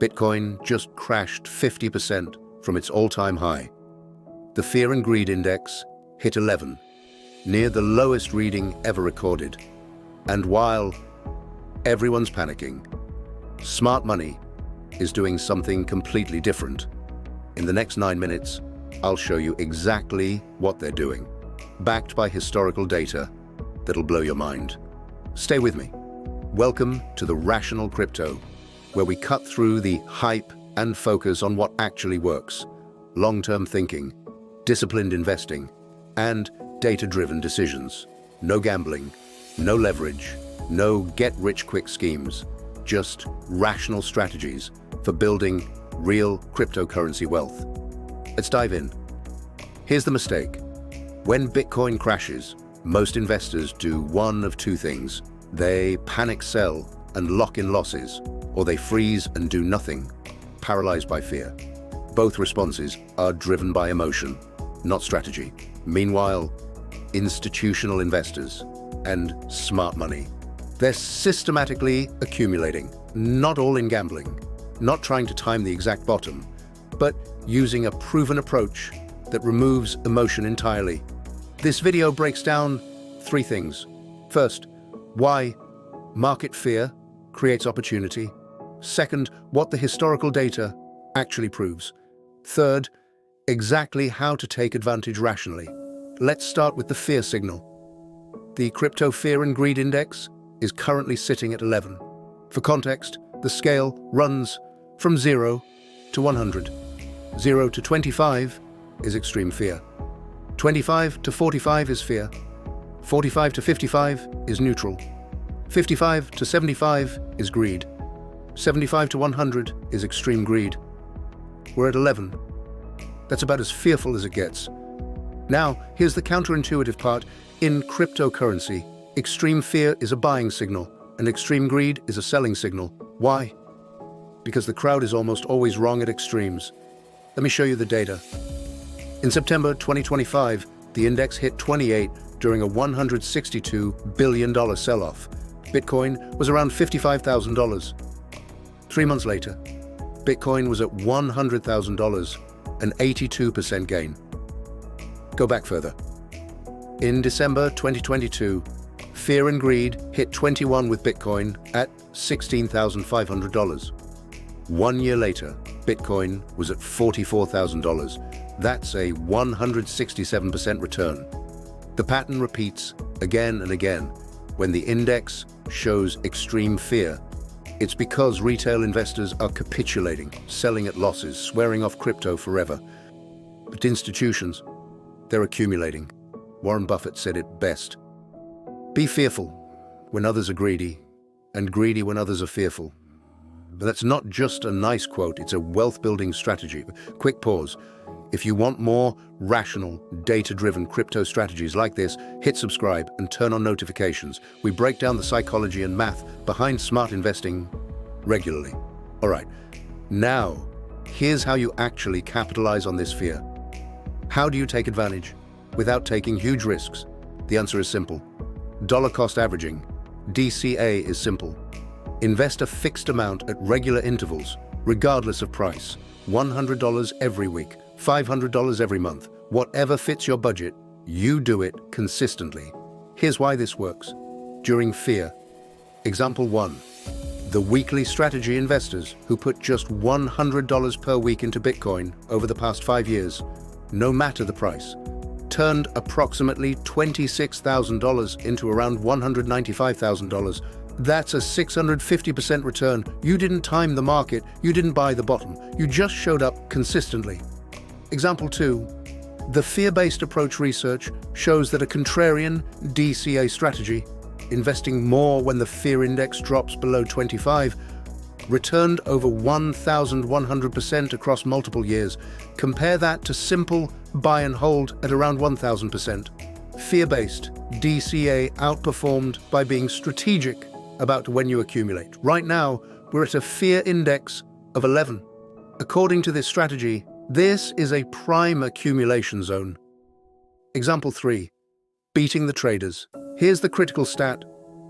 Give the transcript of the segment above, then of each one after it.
Bitcoin just crashed 50% from its all-time high. The Fear and Greed Index hit 11, near the lowest reading ever recorded. And while everyone's panicking, smart money is doing something completely different. In the next 9 minutes, I'll show you exactly what they're doing, backed by historical data that'll blow your mind. Stay with me. Welcome to the Rational Crypto, where we cut through the hype and focus on what actually works: long-term thinking, disciplined investing, and data-driven decisions. No gambling, no leverage, no get-rich-quick schemes, just rational strategies for building real cryptocurrency wealth. Let's dive in. Here's the mistake. When Bitcoin crashes, most investors do one of two things. They panic sell and lock in losses, or they freeze and do nothing, paralyzed by fear. Both responses are driven by emotion, not strategy. Meanwhile, institutional investors and smart money, they're systematically accumulating, not all in gambling, not trying to time the exact bottom, but using a proven approach that removes emotion entirely. This video breaks down 3 things. First, why market fear creates opportunity. Second, what the historical data actually proves. Third, exactly how to take advantage rationally. Let's start with the fear signal. The Crypto Fear and Greed Index is currently sitting at 11. For context, the scale runs from 0 to 100. 0 to 25 is extreme fear. 25 to 45 is fear. 45 to 55 is neutral. 55 to 75 is greed. 75 to 100 is extreme greed. We're at 11. That's about as fearful as it gets. Now, here's the counterintuitive part. In cryptocurrency, extreme fear is a buying signal, and extreme greed is a selling signal. Why? Because the crowd is almost always wrong at extremes. Let me show you the data. In September 2025, the index hit 28 during a $162 billion sell-off. Bitcoin was around $55,000. 3 months later, Bitcoin was at $100,000, an 82% gain. Go back further. In December 2022, fear and greed hit 21 with Bitcoin at $16,500. 1 year later, Bitcoin was at $44,000. That's a 167% return. The pattern repeats again and again. When the index shows extreme fear, it's because retail investors are capitulating, selling at losses, swearing off crypto forever. But institutions, they're accumulating. Warren Buffett said it best. Be fearful when others are greedy, and greedy when others are fearful. But that's not just a nice quote, it's a wealth-building strategy. Quick pause. If you want more rational, data-driven crypto strategies like this, hit subscribe and turn on notifications. We break down the psychology and math behind smart investing regularly. All right, now, here's how you actually capitalize on this fear. How do you take advantage without taking huge risks? The answer is simple. Dollar cost averaging, DCA, is simple. Invest a fixed amount at regular intervals, regardless of price. $100 every week, $500 every month. Whatever fits your budget, you do it consistently. Here's why this works. During fear. Example 1. The weekly strategy investors who put just $100 per week into Bitcoin over the past 5 years, no matter the price, turned approximately $26,000 into around $195,000. That's a 650% return. You didn't time the market, you didn't buy the bottom, you just showed up consistently. Example 2. The fear-based approach research shows that a contrarian DCA strategy, investing more when the fear index drops below 25, returned over 1,100% across multiple years. Compare that to simple buy and hold at around 1,000%. Fear-based DCA outperformed by being strategic about when you accumulate. Right now, we're at a fear index of 11. According to this strategy, this is a prime accumulation zone. Example 3. Beating the traders. Here's the critical stat.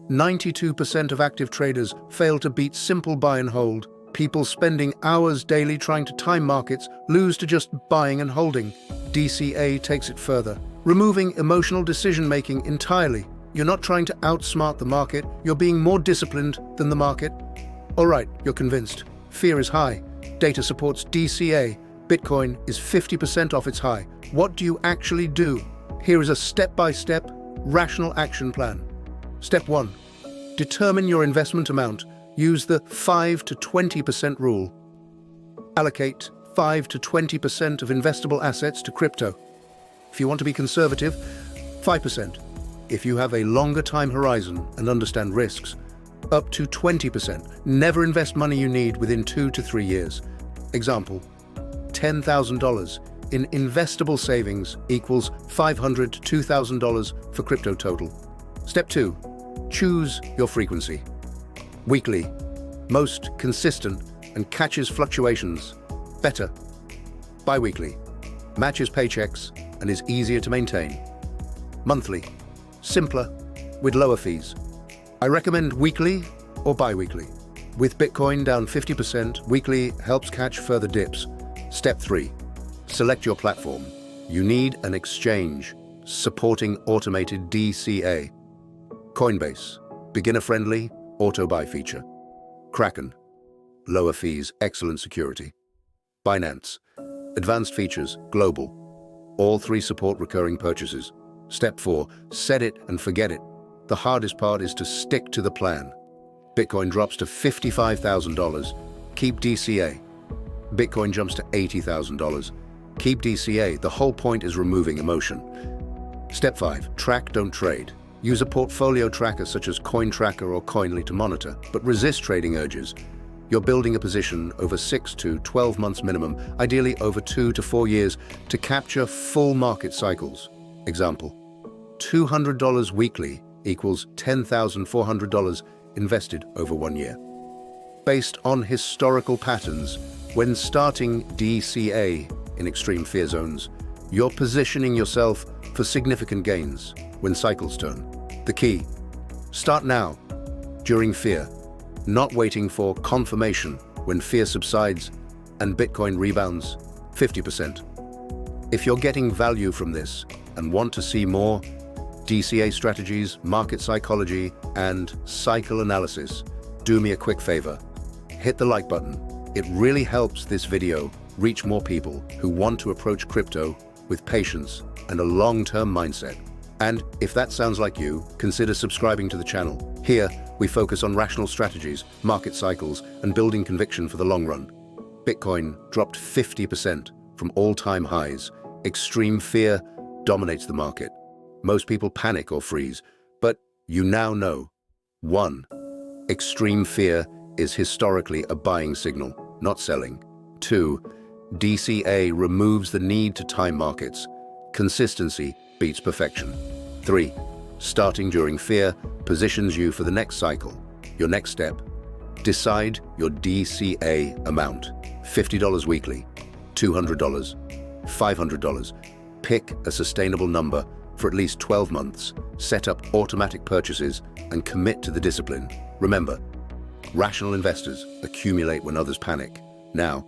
92% of active traders fail to beat simple buy and hold People spending hours daily trying to time markets lose to just buying and holding. DCA takes it further, removing emotional decision-making entirely. You're not trying to outsmart the market, you're being more disciplined than the market. All right, you're convinced. Fear is high. Data supports DCA. Bitcoin is 50% off its high. What do you actually do? Here is a step-by-step, rational action plan. Step 1. Determine your investment amount. Use the 5 to 20% rule. Allocate 5 to 20% of investable assets to crypto. If you want to be conservative, 5%. If you have a longer time horizon and understand risks, up to 20%. Never invest money you need within 2 to 3 years. Example, $10,000 in investable savings equals $500 to $2,000 for crypto total. Step 2. Choose your frequency. Weekly, most consistent and catches fluctuations. Better. Bi-weekly, matches paychecks and is easier to maintain. Monthly, simpler, with lower fees. I recommend weekly or bi-weekly. With Bitcoin down 50%, weekly helps catch further dips. Step 3. Select your platform. You need an exchange supporting automated DCA. Coinbase, beginner-friendly, auto-buy feature. Kraken, lower fees, excellent security. Binance, advanced features, global. All 3 support recurring purchases. Step 4, set it and forget it. The hardest part is to stick to the plan. Bitcoin drops to $55,000, keep DCA. Bitcoin jumps to $80,000, keep DCA. The whole point is removing emotion. Step 5, track, don't trade. Use a portfolio tracker such as CoinTracker or Coinly to monitor, but resist trading urges. You're building a position over 6 to 12 months minimum, ideally over 2 to 4 years, to capture full market cycles. Example, $200 weekly equals $10,400 invested over 1 year. Based on historical patterns, when starting DCA in extreme fear zones, you're positioning yourself for significant gains when cycles turn. The key, start now, during fear, not waiting for confirmation when fear subsides and Bitcoin rebounds 50%. If you're getting value from this and want to see more DCA strategies, market psychology, and cycle analysis, do me a quick favor. Hit the like button. It really helps this video reach more people who want to approach crypto with patience and a long-term mindset. And if that sounds like you, consider subscribing to the channel. Here, we focus on rational strategies, market cycles, and building conviction for the long run. Bitcoin dropped 50% from all-time highs. Extreme fear dominates the market. Most people panic or freeze, but you now know. 1. Extreme fear is historically a buying signal, not selling. 2. DCA removes the need to time markets. Consistency beats perfection. 3. Starting during fear positions you for the next cycle. Your next step, decide your DCA amount. $50 weekly, $200, $500. Pick a sustainable number for at least 12 months. Set up automatic purchases and commit to the discipline. Remember, rational investors accumulate when others panic. Now,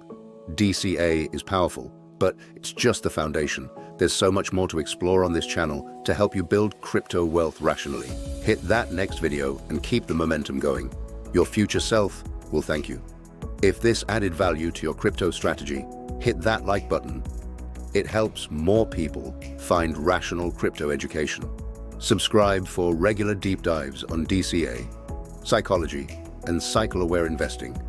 DCA is powerful, but it's just the foundation. There's so much more to explore on this channel to help you build crypto wealth rationally. Hit that next video and keep the momentum going. Your future self will thank you. If this added value to your crypto strategy, hit that like button. It helps more people find rational crypto education. Subscribe for regular deep dives on DCA, psychology, and cycle-aware investing.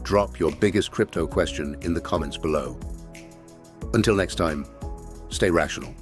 Drop your biggest crypto question in the comments below. Until next time, stay rational.